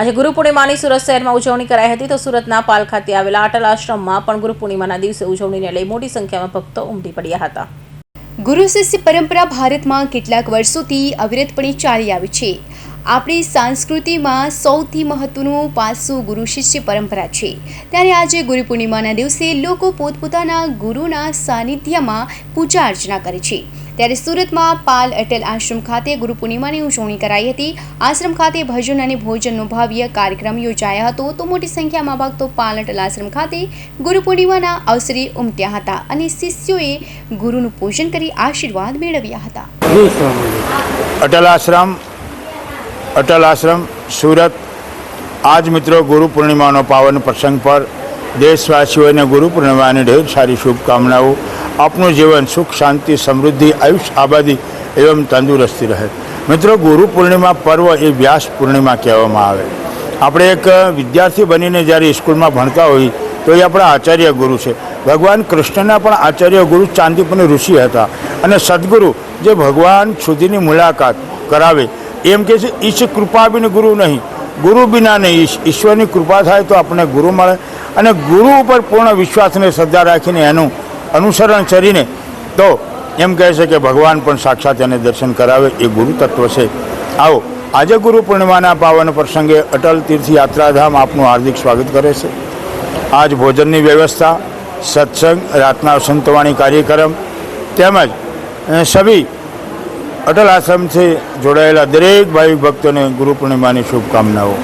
આજે ગુરુ પૂર્ણિમાની સુરત શહેરમાં ઉજવણી કરાઈ હતી. તો સુરતના પાલ ખાતે આવેલા અટલ આશ્રમમાં પણ ગુરુ પૂર્ણિમાના દિવસે ઉજવણીને લઈ મોટી સંખ્યામાં ભક્તો ઉમટી પડ્યા હતા. ગુરુ શિષ્ય પરંપરા ભારતમાં કેટલાક વર્ષોથી અવિરતપણે ચાલી આવી છે. આપણી સંસ્કૃતિમાં સૌથી મહત્વનું પાસું ગુરુ શિષ્ય પરંપરા છે. ત્યારે આજે ગુરુ પૂર્ણિમાના દિવસે લોકો પોતપોતાના ગુરુના સાનિધ્યમાં પૂજા અર્ચના કરે છે. ત્યારે સુરતમાં પાલ અટલ આશ્રમ ખાતે ગુરુ પૂર્ણિમાની ઉજવણી કરાઈ હતી. આશ્રમ ખાતે ભજન અને ભોજનનો ભવ્ય કાર્યક્રમ યોજાયો હતો. તો મોટી સંખ્યામાં ભક્તો પાલ અટલ આશ્રમ ખાતે ગુરુ પૂર્ણિમાના અવસરે ઉમટ્યા હતા અને શિષ્યોએ ગુરુનું પૂજન કરી આશીર્વાદ મેળવ્યા હતા. અટલ આશ્રમ સુરત આજ મિત્રો ગુરુ પૂર્ણિમાનો પાવન પ્રસંગ પર દેશવાસીઓને ગુરુ પૂર્ણિમાની ઢેર સારી શુભકામનાઓ. આપનું જીવન સુખ શાંતિ સમૃદ્ધિ આયુષ આબાદી એવં તંદુરસ્તી રહે. મિત્રો ગુરુ પૂર્ણિમા પર્વ એ વ્યાસ પૂર્ણિમા કહેવામાં આવે. આપણે એક વિદ્યાર્થી બનીને જ્યારે સ્કૂલમાં ભણતા હોઈએ તો એ આપણા આચાર્ય ગુરુ છે. ભગવાન કૃષ્ણના પણ આચાર્ય ગુરુ ચાંદીપુરની ઋષિ હતા અને સદગુરુ જે ભગવાન સુધીની મુલાકાત કરાવે એમ કહે છે ઈશ કૃપા બિન ગુરુ નહીં, ગુરુ બિના નહીં. ઈશ્વરની કૃપા થાય તો આપણને ગુરુ મળે અને ગુરુ ઉપર પૂર્ણ વિશ્વાસને શ્રદ્ધા રાખીને એનું અનુસરણ કરીને તો એમ કહે છે કે ભગવાન પણ સાક્ષાત એને દર્શન કરાવે એ ગુરુ તત્વ છે. આવો આજે ગુરુ પૂર્ણિમાના પાવન પ્રસંગે અટલ તીર્થ યાત્રાધામ આપનું હાર્દિક સ્વાગત કરે છે. આજ ભોજનની વ્યવસ્થા, સત્સંગ, રાતના સંતવાણી કાર્યક્રમ તેમજ સભી અટલ આશ્રમથી જોડાયેલા દરેક ભાવિક ભક્તોને ગુરુ પૂર્ણિમાની શુભકામનાઓ.